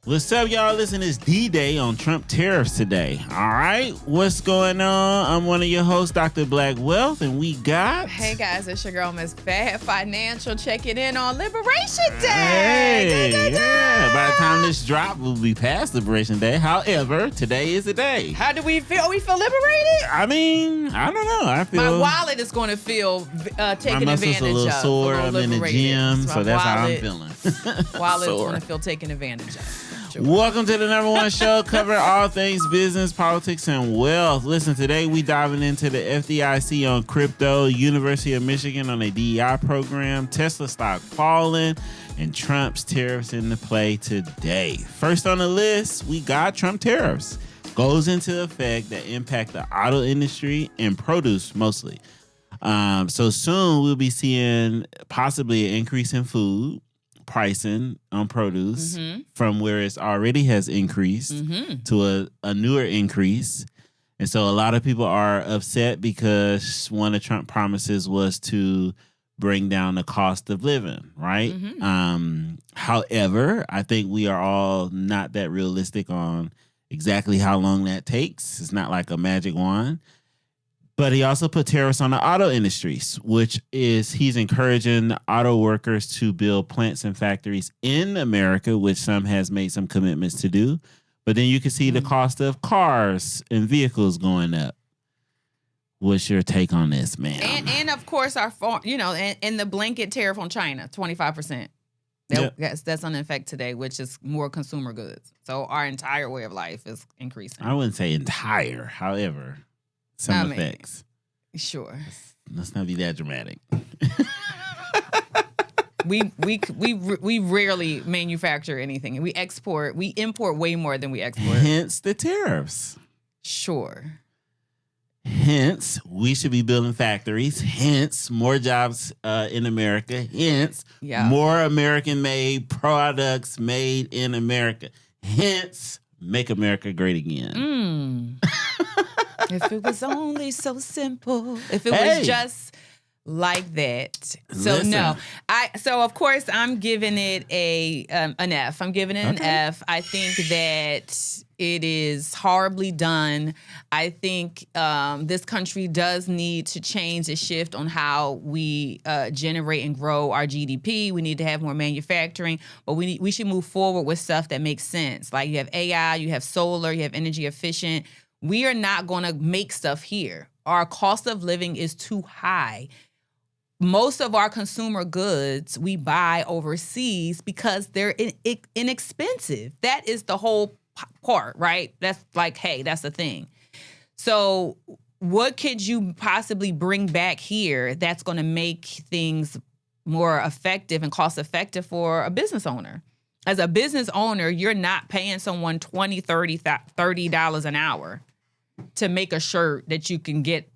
What's up, y'all? Listen, it's D-Day on Trump Tariffs today. All right, what's going on? I'm one of your hosts, Dr. Black Wealth, and we got... Hey, guys, it's your girl, Miss Fab Financial, checking in on Liberation Day. Hey, yeah. By the time this drop, we'll be past Liberation Day. However, today is the day. How do we feel? We feel liberated? I mean, I don't know. I feel... My wallet is going to feel taken advantage of. My muscles a little sore. I'm in the gym, so that's how I'm feeling. Wallet's going to feel taken advantage of. Sure. Welcome to the #1 show covering all things business, politics, and wealth. Listen, today we diving into the FDIC on crypto, University of Michigan on a DEI program, Tesla stock falling, and Trump's tariffs in the play today. First on the list, we got Trump tariffs. Goes into effect that impact the auto industry and produce mostly. So soon we'll be seeing possibly an increase in food pricing on produce from where it's already has increased to a newer increase. And so a lot of people are upset because one of Trump's promises was to bring down the cost of living, right? However, I think we are all not that realistic on exactly how long that takes. It's not like a magic wand. But he also put tariffs on the auto industries, which is he's encouraging auto workers to build plants and factories in America, which some has made some commitments to do. But then you can see the cost of cars and vehicles going up. What's your take on this, man? And of course, our and the blanket tariff on China, 25%. That's on effect today, which is more consumer goods. So our entire way of life is increasing. I wouldn't say entire, however. Some effects. Sure. Let's not be that dramatic. We rarely manufacture anything. We import way more than we export. Hence the tariffs. Sure. Hence, we should be building factories. Hence, more jobs in America. Hence, more American-made products made in America. Hence, make America great again. If it was only so simple. If it was just like that. So Listen. So of course I'm giving it an F. I'm giving it an F. I think that it is horribly done. I think this country does need to change and shift on how we generate and grow our GDP. We need to have more manufacturing, but we should move forward with stuff that makes sense. Like you have AI, you have solar, you have energy efficient. We are not going to make stuff here. Our cost of living is too high. Most of our consumer goods we buy overseas because they're inexpensive. That is the whole part, right? That's like, hey, that's the thing. So what could you possibly bring back here that's going to make things more effective and cost effective for a business owner? As a business owner, you're not paying someone $20, $30 an hour to make a shirt that you can get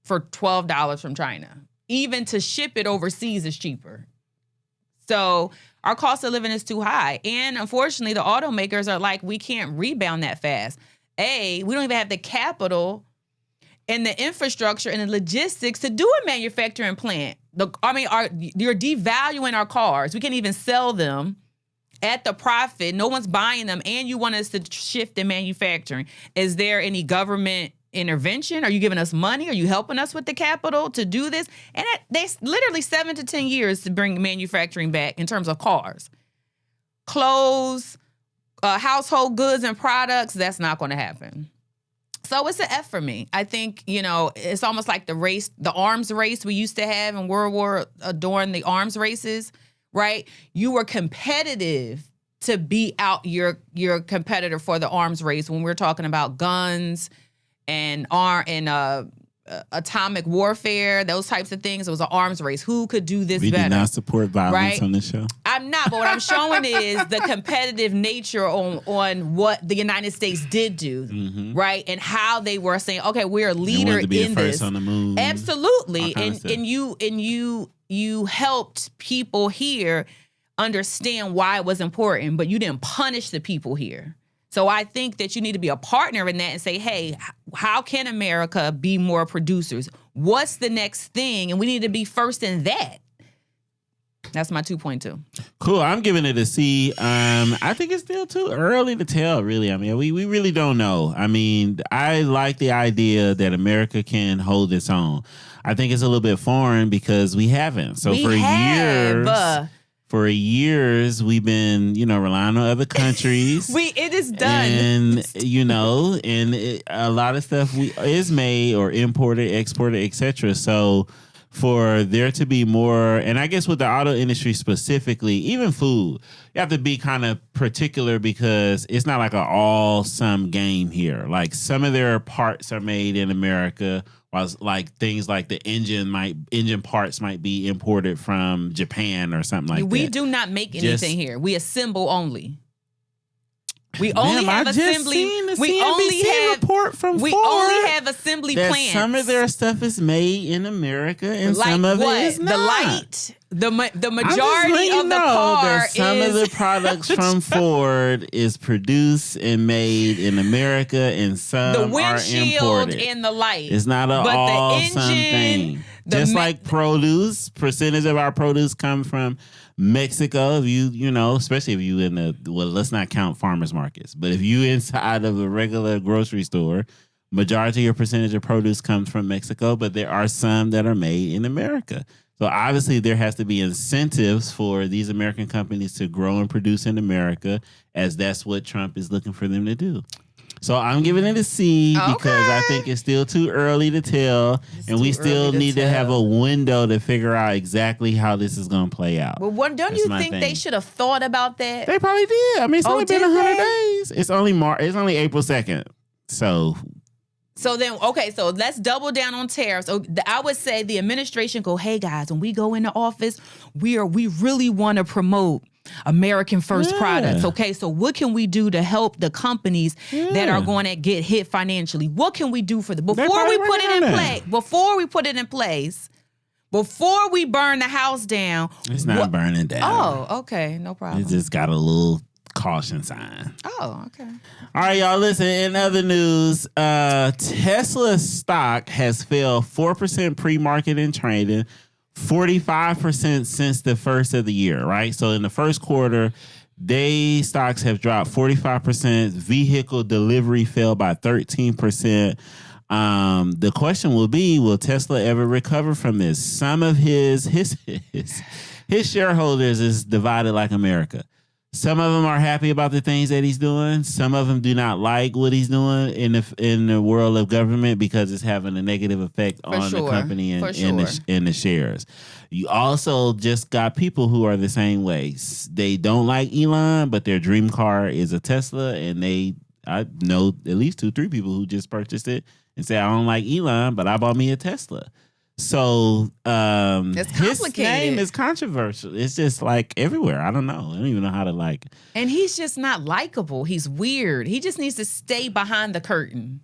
for $12 from China. Even to ship it overseas is cheaper. So our cost of living is too high. And unfortunately, the automakers are like, we can't rebound that fast. We don't even have the capital and the infrastructure and the logistics to do a manufacturing plant. You're devaluing our cars. We can't even sell them at the profit. No one's buying them, and you want us to shift in manufacturing. Is there any government intervention? Are you giving us money? Are you helping us with the capital to do this? And they literally 7 to 10 years to bring manufacturing back in terms of cars. Clothes, household goods and products, that's not going to happen. So it's an F for me. I think, it's almost like the arms race we used to have in World War during the arms races. Right? You were competitive to beat out your competitor for the arms race when we're talking about guns and atomic warfare, those types of things. It was an arms race. Who could do this better? We do not support violence on this show. I'm not, but what I'm showing is the competitive nature on what the United States did do, right? And how they were saying, okay, we're a leader to be in the first this. On the moon, absolutely. And you helped people here understand why it was important, but you didn't punish the people here. So I think that you need to be a partner in that and say, hey, how can America be more producers? What's the next thing? And we need to be first in that. That's my 2.2. Cool. I'm giving it a C. I think it's still too early to tell, really. I mean, we really don't know. I mean, I like the idea that America can hold its own. I think it's a little bit foreign because we haven't. So for years, we've been, relying on other countries. It is done. And, a lot of stuff is made or imported, exported, etc. So for there to be more, and I guess with the auto industry specifically, even food, you have to be kind of particular because it's not like an all-sum game here. Like some of their parts are made in America, while like things like the engine parts might be imported from Japan or something like that. We do not make anything here. We assemble only. We only have assembly. We only have report from We Ford only have assembly that plants. some of their stuff is made in America, and like some of what? it is not. The light, the majority of the car that some of the products from Ford is produced and made in America, and some the are windshield imported. and the light. It's not an all-sum thing. Just like produce, percentage of our produce come from Mexico. If especially if you let's not count farmers markets, but if you inside of a regular grocery store, majority or percentage of produce comes from Mexico, but there are some that are made in America. So obviously there has to be incentives for these American companies to grow and produce in America, as that's what Trump is looking for them to do. So I'm giving it a C because I think it's still too early to tell, and we still need to have a window to figure out exactly how this is going to play out. Well, don't you think they should have thought about that? They probably did. I mean, it's only been 100 days. It's only April 2nd. So then, so let's double down on tariffs. I would say the administration go, hey guys, when we go into office, we really want to promote American first products. Okay, so what can we do to help the companies that are going to get hit financially? What can we do for them before we put it in place? Before we burn the house down. It's not burning down. Oh, okay, no problem. It just got a little caution sign. Oh, okay. All right, y'all, listen, in other news, Tesla stock has fell 4% pre-market and trading, 45% since the first of the year, right? So in the first quarter, stocks have dropped 45%. Vehicle delivery fell by 13%. The question will be, will Tesla ever recover from this? Some of his shareholders is divided like America. Some of them are happy about the things that he's doing. Some of them do not like what he's doing in the world of government because it's having a negative effect on the company and the shares. You also just got people who are the same way. They don't like Elon, but their dream car is a Tesla, and I know at least 2-3 people who just purchased it and say, I don't like Elon, but I bought me a Tesla. So it's complicated. His name is controversial. It's just like everywhere. I don't know. I don't even know how to like. And he's just not likable. He's weird. He just needs to stay behind the curtain.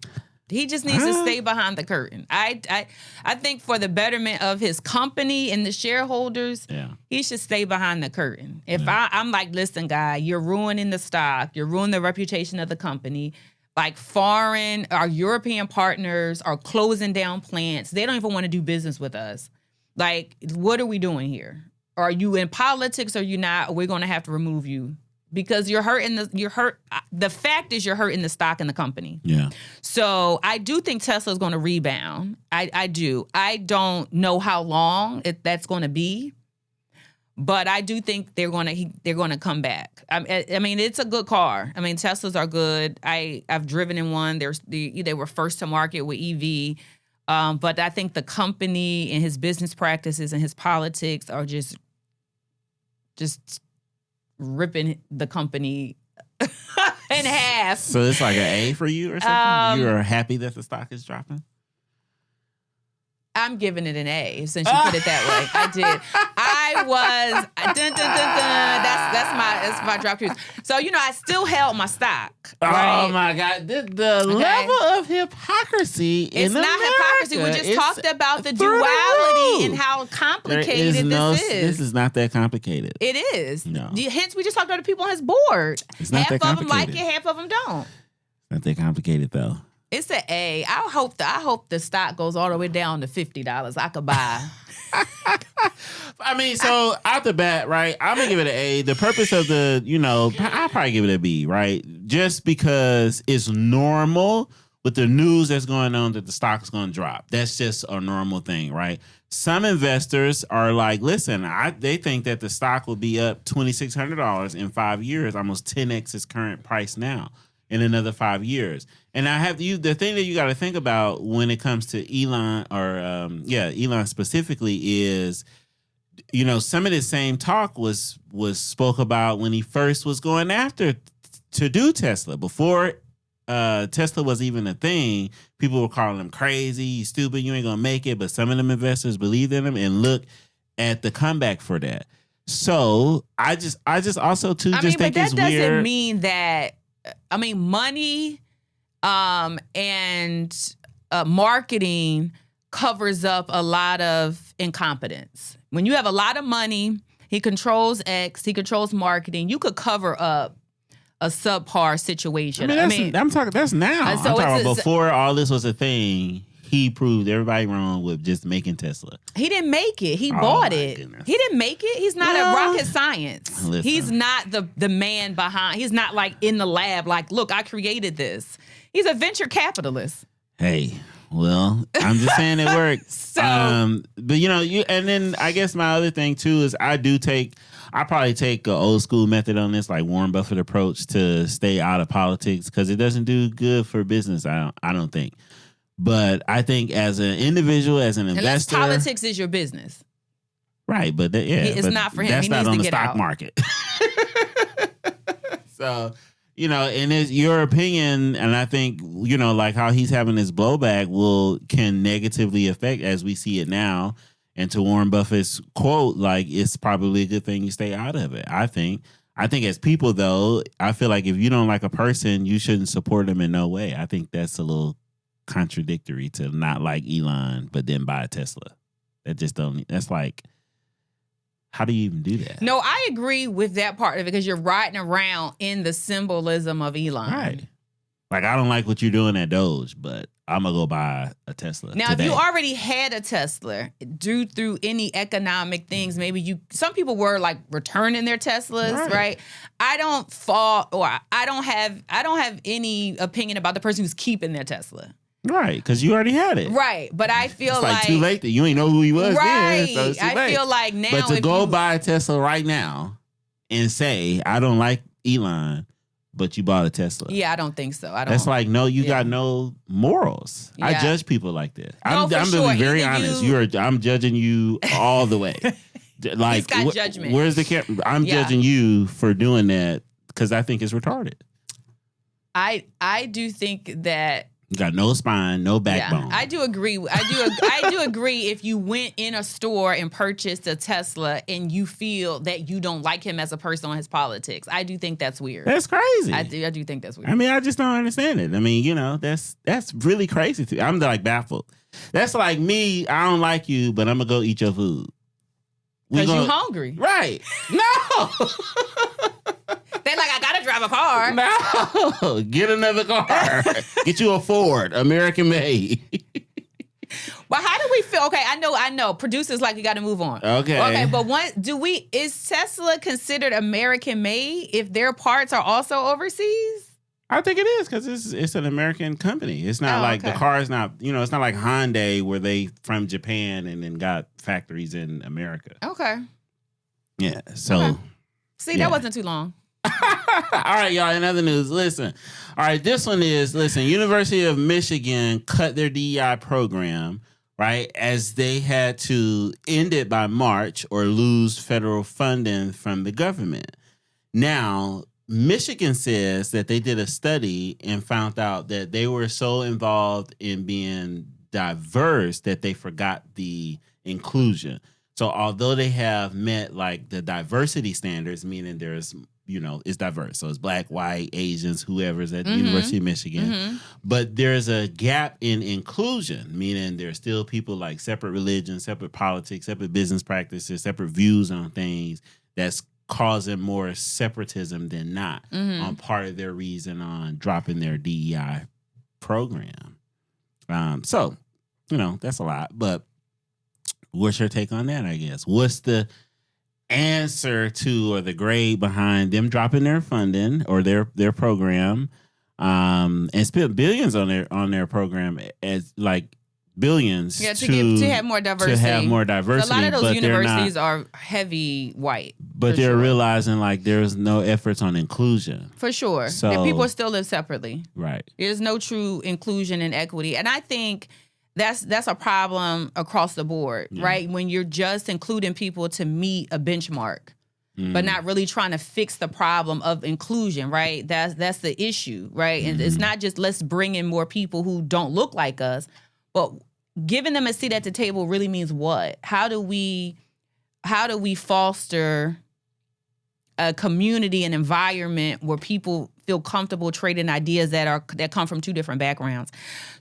He just needs to stay behind the curtain. I think for the betterment of his company and the shareholders, he should stay behind the curtain. If I'm like, listen, guy, you're ruining the stock. You're ruining the reputation of the company. Like our European partners are closing down plants. They don't even want to do business with us. Like, what are we doing here? Are you in politics or you not? Or we're going to have to remove you because you're hurting the fact is you're hurting the stock in the company. Yeah. So I do think Tesla's going to rebound. I do. I don't know how long that's going to be. But I do think they're gonna come back. I mean, it's a good car. I mean, Teslas are good. I've driven in one. They were first to market with EV. But I think the company and his business practices and his politics are just ripping the company in half. So it's like an A for you or something? You are happy that the stock is dropping? I'm giving it an A since you put it that way. I did. I was that's my drop truth. So I still held my stock. Right? Oh my God! The level of hypocrisy it's in not America, hypocrisy. We just talked about the duality and how complicated this is. This is not that complicated. It is. No. Hence, we just talked about the people on his board. It's not half that of them like complicated. it, half of them don't. Not that complicated though. It's an A. I hope the stock goes all the way down to $50. I could buy. I mean, so out the bat, right? I'm gonna give it an A. The purpose of I'll probably give it a B, right? Just because it's normal with the news that's going on that the stock is going to drop. That's just a normal thing, right? Some investors are like, listen, they think that the stock will be up $2,600 in 5 years, almost 10x its current price now in another 5 years. And the thing that you got to think about when it comes to Elon Elon specifically is, some of the same talk was spoke about when he first was going after to do Tesla. Before Tesla was even a thing, people were calling him crazy, stupid, you ain't gonna make it. But some of them investors believed in him, and look at the comeback for that. So I just also too think it's weird. But that doesn't mean that. I mean, money, and marketing covers up a lot of incompetence. When you have a lot of money, he controls X, he controls marketing. You could cover up a subpar situation. I'm talking. That's now. So I'm talking before all this was a thing. He proved everybody wrong with just making Tesla. He didn't make it. He bought it. Goodness. He didn't make it. He's not a rocket science. Listen. He's not the man behind. He's not like in the lab. Like, look, I created this. He's a venture capitalist. Hey. Well, I'm just saying it works. But and then I guess my other thing too is I probably take an old school method on this, like Warren Buffett approach, to stay out of politics because it doesn't do good for business. I don't think. But I think as an individual, as an investor, politics is your business, right? But it's not for him. That's he not needs on to the get stock out. market. So. And it's your opinion, and I think, like how he's having this blowback can negatively affect as we see it now. And to Warren Buffett's quote, like, it's probably a good thing you stay out of it. I think as people, though, I feel like if you don't like a person, you shouldn't support them in no way. I think that's a little contradictory to not like Elon, but then buy a Tesla. That's like, how do you even do that? No, I agree with that part of it because you're riding around in the symbolism of Elon. Right. Like, I don't like what you're doing at Doge, but I'm going to go buy a Tesla Now, today. If you already had a Tesla, due through any economic things, some people were like returning their Teslas, right? I don't have any opinion about the person who's keeping their Tesla. Right, because you already had it. Right, but I feel it's like too late. You ain't know who he was. Right, then, so it's too late. I feel like now. But to go buy a Tesla right now and say I don't like Elon, but you bought a Tesla. Yeah, I don't think so. That's like you got no morals. Yeah. I judge people like that. I'm being very honest. I'm judging you all the way. Like, he's got judgment. Where's the camera? I'm judging you for doing that because I think it's retarded. I do think that. You got no spine, no backbone. Yeah, I do agree. I do agree if you went in a store and purchased a Tesla and you feel that you don't like him as a person on his politics. I do think that's weird. That's crazy. I do think that's weird. I mean, I just don't understand it. I mean, that's really crazy to me. I'm like baffled. That's like me, I don't like you, but I'm going to go eat your food. Because you hungry. Right. No. They're like, I gotta drive a car. No, get another car. Get you a Ford, American made. But how do we feel? Okay, I know. Producers like, we got to move on. Okay, but is Tesla considered American made if their parts are also overseas? I think it is because it's an American company. It's not the car is not, it's not like Hyundai where they from Japan and then got factories in America. Okay. Yeah. So. Okay. See, that wasn't too long. All right, y'all. In other news, listen. All right, this one is, University of Michigan cut their DEI program, right, as they had to end it by March or lose federal funding from the government. Now, Michigan says that they did a study and found out that they were so involved in being diverse that they forgot the inclusion. So although they have met like the diversity standards, meaning there's, it's diverse. So it's black, white, Asians, whoever's at the University of Michigan. But there's a gap in inclusion, meaning there's still people like separate religions, separate politics, separate business practices, separate views on things that's causing more separatism than not on part of their reason on dropping their DEI program. So, that's a lot. But what's your take on that, I guess? What's the answer to or the grade behind them dropping their funding or their program and spent billions on their program as like billions to have more diversity. A lot of those universities are heavy white. But they're realizing like there's no efforts on inclusion. For sure. So, that people still live separately. Right. There's no true inclusion and equity. And I think that's a problem across the board, right? When you're just including people to meet a benchmark, but not really trying to fix the problem of inclusion, right? That's the issue, right? And it's not just let's bring in more people who don't look like us, but giving them a seat at the table really means what? How do we foster a community and environment where people feel comfortable trading ideas that come from two different backgrounds?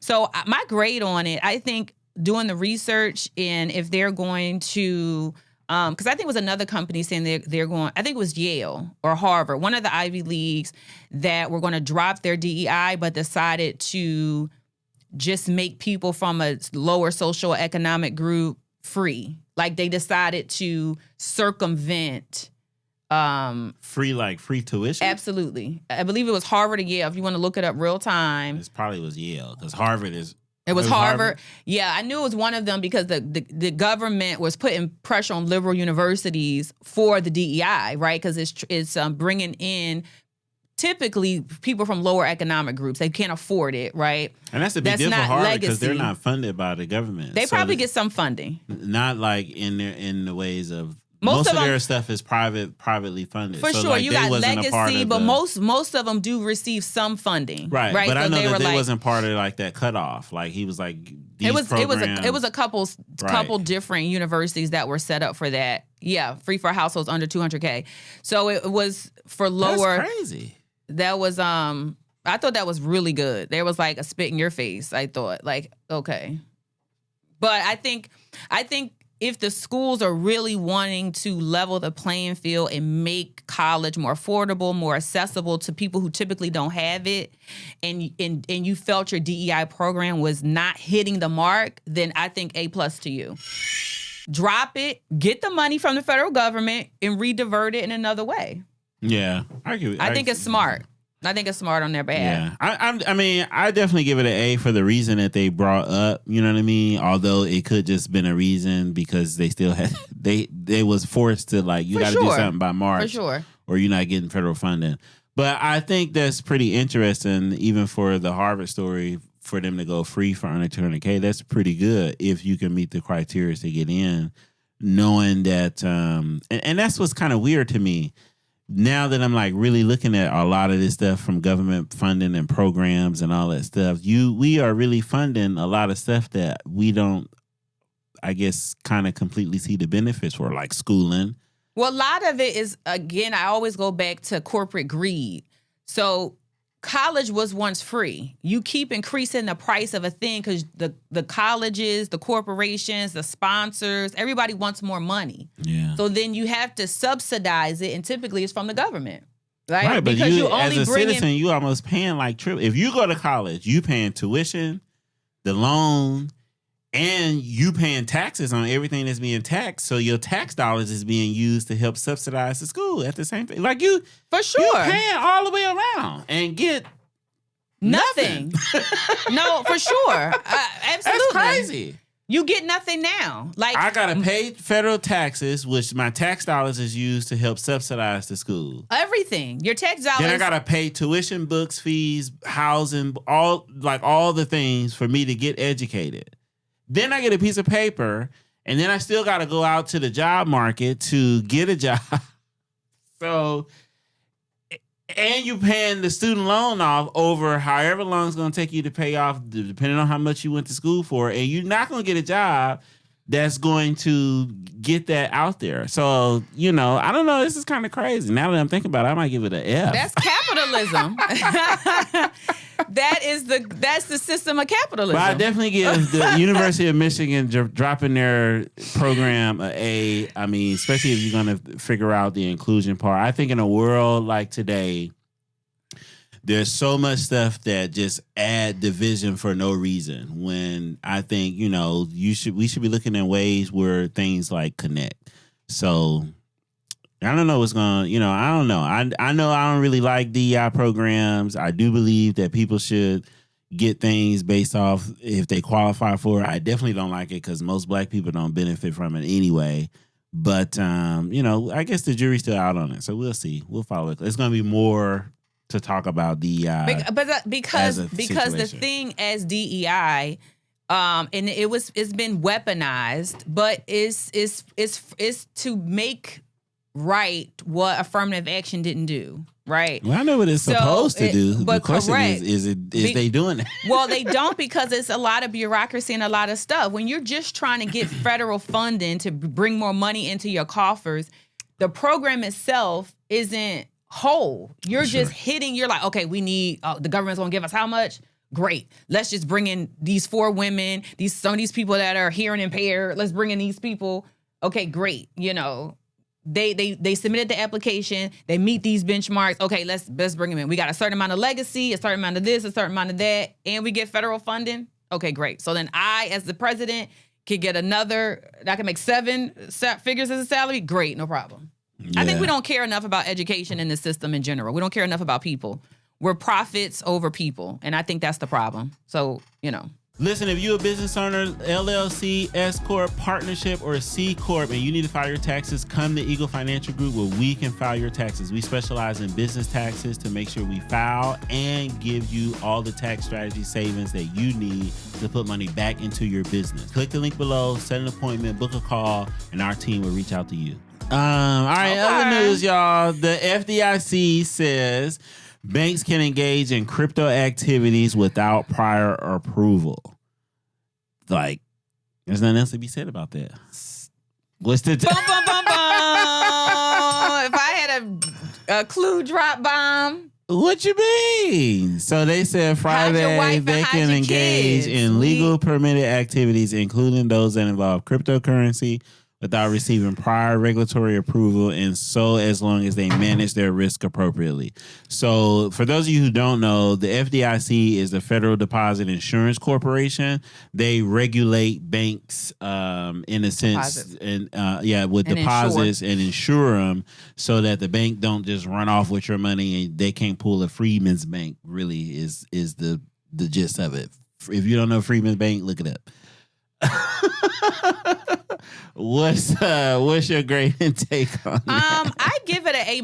So my grade on it, I think doing the research and if they're going to, because I think it was another company saying they're going, I think it was Yale or Harvard, one of the Ivy Leagues that were going to drop their DEI, but decided to just make people from a lower social economic group free. Like they decided to circumvent free tuition? Absolutely. I believe it was Harvard or Yale. If you want to look it up real time. It probably was Yale because Harvard is... It was Harvard. Yeah, I knew it was one of them because the government was putting pressure on liberal universities for the DEI, right? Because it's bringing in typically people from lower economic groups. They can't afford it, right? And that's a big deal for Harvard because they're not funded by the government. They probably get some funding. Not like in the ways of... Most of their stuff is privately funded. For sure. Like, you got legacy, but most of them do receive some funding. Right. But so I know that they wasn't part of like that cutoff. Like he was like it was a couple different universities that were set up for that. Yeah, free for households under $200K. So it was for lower. That's crazy. That was I thought that was really good. There was like a spit in your face, I thought. Like, okay. But I think if the schools are really wanting to level the playing field and make college more affordable, more accessible to people who typically don't have it, and you felt your DEI program was not hitting the mark, then I think A+ to you. Drop it, get the money from the federal government, and redivert it in another way. Yeah, I think it's smart. I think it's smart on their behalf. Yeah, I mean, I definitely give it an A for the reason that they brought up. You know what I mean? Although it could just been a reason because they still had they was forced to like you got to do something by March, for sure, or you're not getting federal funding. But I think that's pretty interesting, even for the Harvard story, for them to go free for under $200K. That's pretty good if you can meet the criteria to get in, knowing that. And that's what's kind of weird to me. Now that I'm like really looking at a lot of this stuff from government funding and programs and all that stuff, we are really funding a lot of stuff that we don't, I guess, kind of completely see the benefits for, like schooling. Well, a lot of it is, again, I always go back to corporate greed. So college was once free. You keep increasing the price of a thing because the colleges, the corporations, the sponsors, everybody wants more money. Yeah. So then you have to subsidize it, and typically it's from the government, right? Right, but because you only as a citizen, you almost paying like triple. If you go to college, you paying tuition, the loan, and you paying taxes on everything that's being taxed. So your tax dollars is being used to help subsidize the school at the same time. Like you, for sure, you paying all the way around and get nothing. No, for sure, absolutely. That's crazy. You get nothing now. Like I gotta pay federal taxes, which my tax dollars is used to help subsidize the school. Everything. Your tax dollars. Then I gotta pay tuition, books, fees, housing, all the things for me to get educated. Then I get a piece of paper, and then I still got to go out to the job market to get a job. So, and you paying the student loan off over however long it's going to take you to pay off, depending on how much you went to school for, and you're not going to get a job that's going to get that out there. So, I don't know. This is kind of crazy. Now that I'm thinking about it, I might give it an F. That's capitalism. That's the system of capitalism. But I definitely give the University of Michigan dropping their program an A. I mean, especially if you're going to figure out the inclusion part. I think in a world like today, there's so much stuff that just add division for no reason. When I think, we should be looking at ways where things like connect. So I don't know what's going to, I don't know. I know I don't really like DEI programs. I do believe that people should get things based off if they qualify for it. I definitely don't like it because most black people don't benefit from it anyway. But, I guess the jury's still out on it. So we'll see. We'll follow it. It's going to be more to talk about DEI. Because the thing as DEI, and it's been weaponized, but it's to make right what affirmative action didn't do, right? Well, I know what it's supposed to do. But the question is they doing it? Well, they don't, because it's a lot of bureaucracy and a lot of stuff. When you're just trying to get federal funding to bring more money into your coffers, the program itself isn't whole. You're just hitting, you're like, okay, we need, the government's gonna give us how much? Great. Let's just bring in these 4 women, some of these people that are hearing impaired. Let's bring in these people. Okay, great. They submitted the application. They meet these benchmarks. Okay, let's bring them in. We got a certain amount of legacy, a certain amount of this, a certain amount of that, and we get federal funding. Okay, great. So then I, as the president, can get I can make 7 figures as a salary. Great, no problem. Yeah. I think we don't care enough about education in the system in general. We don't care enough about people. We're profits over people, and I think that's the problem. So, Listen, if you're a business owner, LLC, S Corp, partnership, or C Corp, and you need to file your taxes, come to Eagle Financial Group where we can file your taxes. We specialize in business taxes to make sure we file and give you all the tax strategy savings that you need to put money back into your business. Click the link below, set an appointment, book a call, and our team will reach out to you. All right, other news, y'all. The FDIC says banks can engage in crypto activities without prior approval. Like, there's nothing else to be said about that. What's the... Bum, bum, bum, bum. If I had a clue drop bomb. What you mean? So they said Friday they can engage in legal permitted activities, including those that involve cryptocurrency, without receiving prior regulatory approval, and so as long as they manage their risk appropriately. So for those of you who don't know, the FDIC is the Federal Deposit Insurance Corporation. They regulate banks in a sense, with deposits and insure them so that the bank don't just run off with your money and they can't pull a Freedman's Bank, really is the gist of it. If you don't know Freedman's Bank, look it up. What's your grade and take on that? I give it an A-.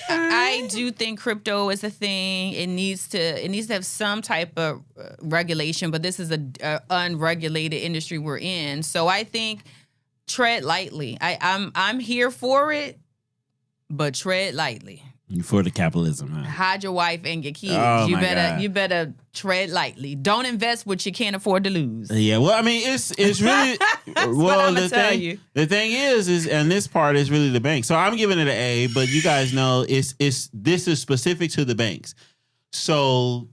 I do think crypto is a thing. It needs to have some type of regulation, but this is a unregulated industry we're in. So I think tread lightly. I'm here for it, but tread lightly. For the capitalism, huh? Hide your wife and your kids. Oh, you better tread lightly. Don't invest what you can't afford to lose. Yeah, well, I mean, it's really well. The thing is, and this part is really the bank. So I'm giving it an A, but you guys know this is specific to the banks. So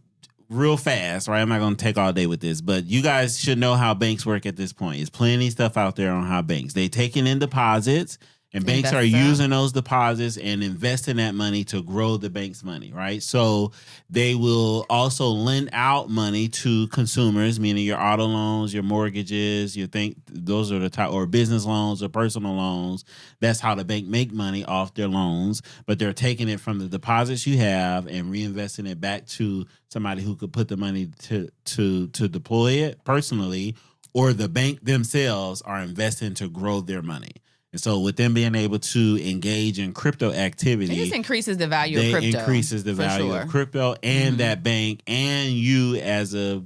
real fast, right? I'm not going to take all day with this, but you guys should know how banks work at this point. There's plenty of stuff out there on how banks they taking in deposits. And banks are using those deposits and investing that money to grow the bank's money, right? So they will also lend out money to consumers, meaning your auto loans, your mortgages, those are the type, or business loans or personal loans. That's how the bank make money off their loans. But they're taking it from the deposits you have and reinvesting it back to somebody who could put the money to deploy it personally, or the bank themselves are investing to grow their money. And so with them being able to engage in crypto activity, it just increases the value of crypto. Increases the value of crypto and that bank, and you as a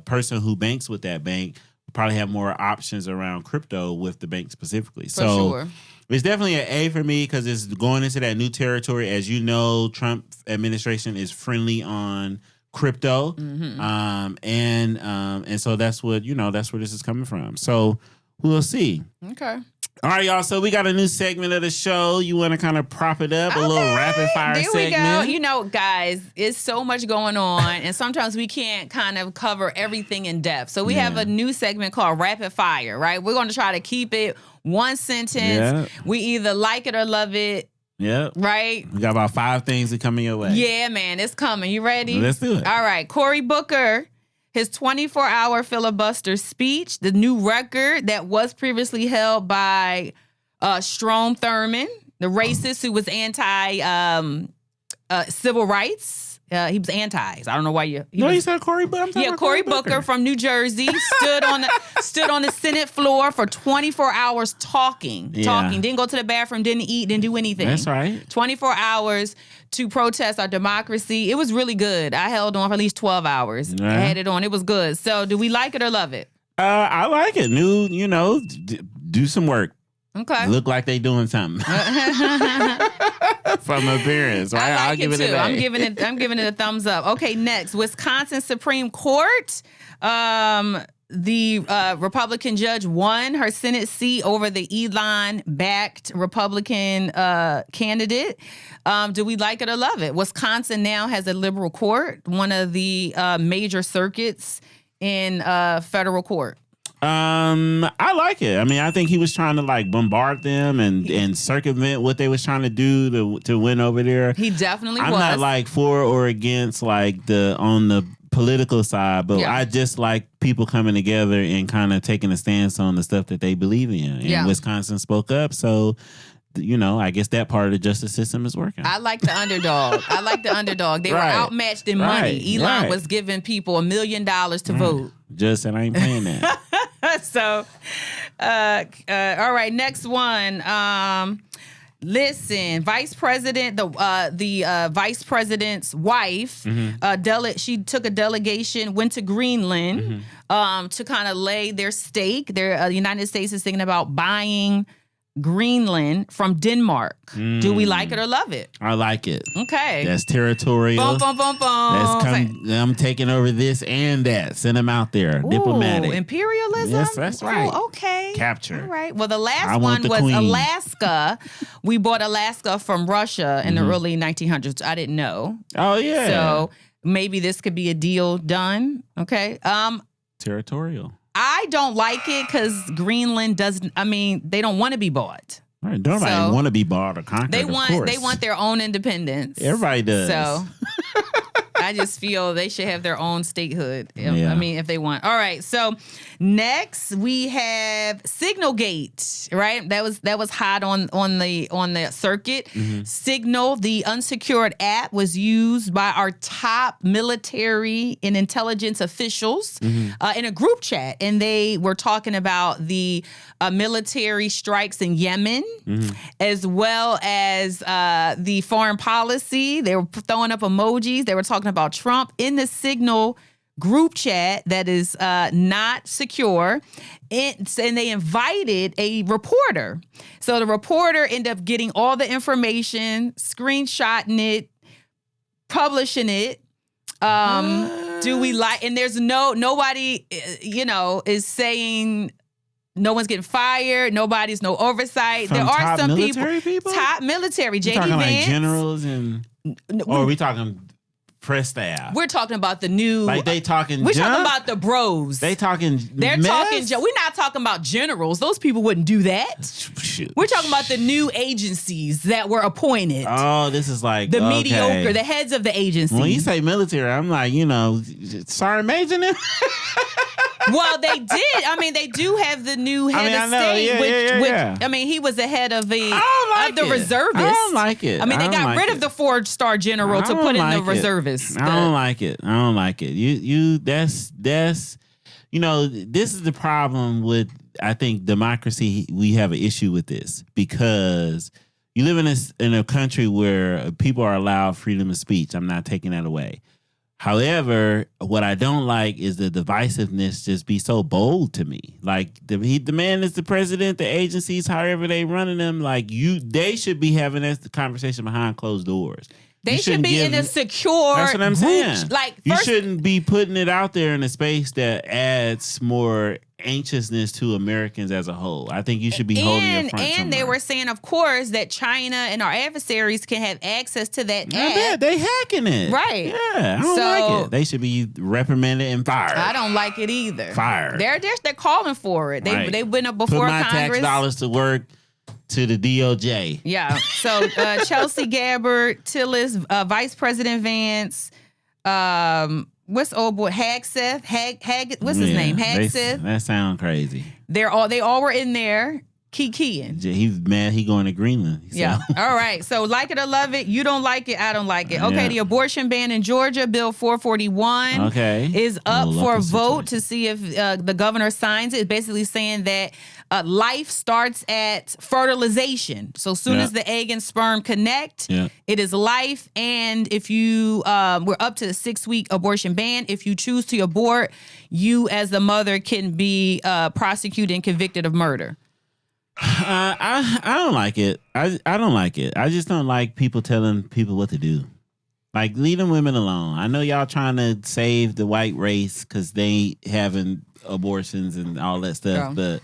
person who banks with that bank probably have more options around crypto with the bank specifically. It's definitely an A for me because it's going into that new territory. As you know, Trump administration is friendly on crypto, and so that's where this is coming from. So we'll see. Okay. All right, y'all. So we got a new segment of the show. You want to kind of prop it up, a little rapid fire segment? There we go. Guys, it's so much going on, and sometimes we can't kind of cover everything in depth. So we have a new segment called Rapid Fire, right? We're going to try to keep it one sentence. Yeah. We either like it or love it. Yep. Right? We got about 5 things that coming your way. Yeah, man, it's coming. You ready? Let's do it. All right. Cory Booker, his 24-hour filibuster speech, the new record that was previously held by Strom Thurmond, the racist who was anti-civil rights. He was anti. So I don't know why you. You said Cory Booker. Yeah, Cory Booker from New Jersey stood on the Senate floor for 24 hours talking. Didn't go to the bathroom, didn't eat, didn't do anything. That's right. 24 hours to protest our democracy. It was really good. I held on for at least 12 hours. Yeah. I had it on. It was good. So, do we like it or love it? I like it. New, do some work. Okay. Look like they doing something. From appearance, right? I'll give it an A. I'm giving it a thumbs up. Okay, next, Wisconsin Supreme Court. The Republican judge won her Senate seat over the Elon-backed Republican candidate. Do we like it or love it? Wisconsin now has a liberal court, one of the major circuits in federal court. I like it. I mean, I think he was trying to like bombard them and circumvent what they was trying to do to win over there. He definitely I'm was. not like for or against like on the political side, but I just like people coming together and kind of taking a stance on the stuff that they believe in. And Wisconsin spoke up, so I guess that part of the justice system is working. I like the underdog. They were outmatched in money. Elon was giving people $1 million to vote. Just and I ain't paying that. So, all right, next one. Listen, Vice President, the Vice President's wife, she took a delegation, went to Greenland to kind of lay their stake. The United States is thinking about buying Greenland from Denmark. Do we like it or love it? I like it. Okay. That's territorial. Boom, boom, boom, boom. I'm taking over this and that. Send them out there. Ooh, diplomatic. Imperialism? Yes, that's right. Oh, okay. Capture. All right. Well, the last one was queen. Alaska. We bought Alaska from Russia in the early 1900s. I didn't know. Oh, yeah. So maybe this could be a deal done. Okay. Territorial. I don't like it because Greenland doesn't. I mean, they don't want to be bought. Right. Nobody want to be bought or conquered. They want their own independence. Everybody does. So I just feel they should have their own statehood. I mean, if they want. All right. So next we have Signalgate. Right. That was hot on the circuit. Signal, the unsecured app, was used by our top military and intelligence officials in a group chat, and they were talking about the military strikes in Yemen, as well as the foreign policy. They were throwing up emojis. They were talking about Trump in the Signal group chat that is not secure. And they invited a reporter. So the reporter ended up getting all the information, screenshotting it, publishing it. Do we like? And there's nobody, is saying. No one's getting fired. Nobody's no oversight. From there are some people. Top military. JD talking Vance. Like generals or are we talking press staff? We're talking about the new. Like they talking. We're talking about the bros. They talking. They're mess? talking. We're not talking about generals. Those people wouldn't do that. Shoot. We're talking about the new agencies that were appointed. Oh, this is like the mediocre, the heads of the agencies. When you say military, I'm like, Sergeant Major now. Well, they did. I mean, they do have the new head of state, which I mean, he was the head of the reservists. I don't like it. I mean, they got rid of the 4-star general to put in the reservists. I don't like it. That's this is the problem with, I think, democracy. We have an issue with this because you live in a country where people are allowed freedom of speech. I'm not taking that away. However, what I don't like is the divisiveness just be so bold to me. Like the man is the president, the agencies, however they running them. Like they should be having this conversation behind closed doors. They should be in a secure. That's what I'm saying. Like you shouldn't be putting it out there in a space that adds more anxiousness to Americans as a whole. I think you should be holding your front And somewhere. they were saying, of course, that China and our adversaries can have access to that app. Bet they hacking it. Right. Yeah, I don't like it. They should be reprimanded and fired. I don't like it either. Fired. They're calling for it. They went up before Put my Congress. tax dollars to work. to the DOJ. Yeah. So Chelsea Gabbard, Tillis, Vice President Vance, what's old boy Hagseth? What's his name? Hagseth. That sounds crazy. They all were in there. Keying. He's mad he going to Greenland. Yeah. All right. So like it or love it. You don't like it. I don't like it. Okay. The abortion ban in Georgia, Bill 441, is up for a vote to see if the governor signs it. It's basically saying that life starts at fertilization. So as soon as the egg and sperm connect, it is life. And if you, we're up to the 6-week abortion ban. If you choose to abort, you as the mother can be prosecuted and convicted of murder. I don't like it. I don't like it. I just don't like people telling people what to do. Like, leave them women alone. I know y'all trying to save the white race because they having abortions and all that stuff, but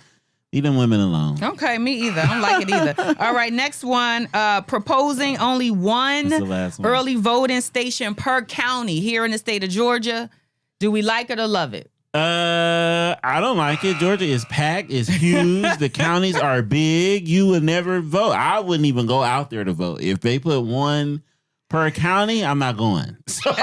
leave them women alone. Okay, me either. I don't like it either. All right, next one. Proposing only one early voting station per county here in the state of Georgia. Do we like it or love it? I don't like it. Georgia is packed. It's huge. The counties are big. You would never vote. I wouldn't even go out there to vote. If they put one per county, I'm not going. So,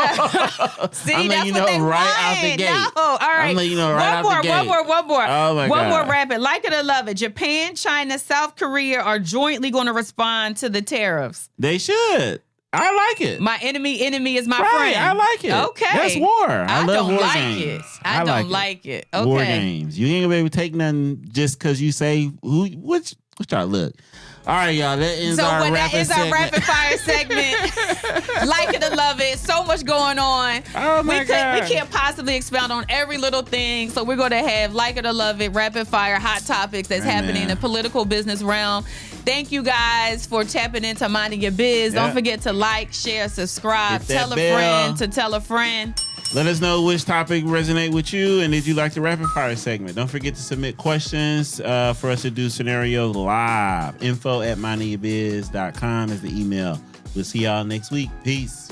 see, I'm that's what they right want. out the gate. No. All right. I'm letting you know right out the gate. One more. Oh my God. One more rapid. Like it or love it. Japan, China, South Korea are jointly going to respond to the tariffs. They should. I like it. My enemy is my friend. I like it. Okay. That's war. I love war like games. I don't like it. Okay. War games. You ain't gonna be able to take nothing just because you say which y'all look. All right, y'all. That ends our rapid fire segment. Like it or love it. So much going on. Oh my God. We can't possibly expound on every little thing. So we're going to have like it or love it, rapid fire, hot topics that's happening in the political business realm. Thank you guys for tapping into Minding Your Biz. Don't forget to like, share, subscribe, tell a friend to tell a friend. Let us know which topic resonate with you, and did you like the rapid fire segment? Don't forget to submit questions for us to do scenarios live. info@mindingyourbiz.com is the email. We'll see y'all next week. Peace.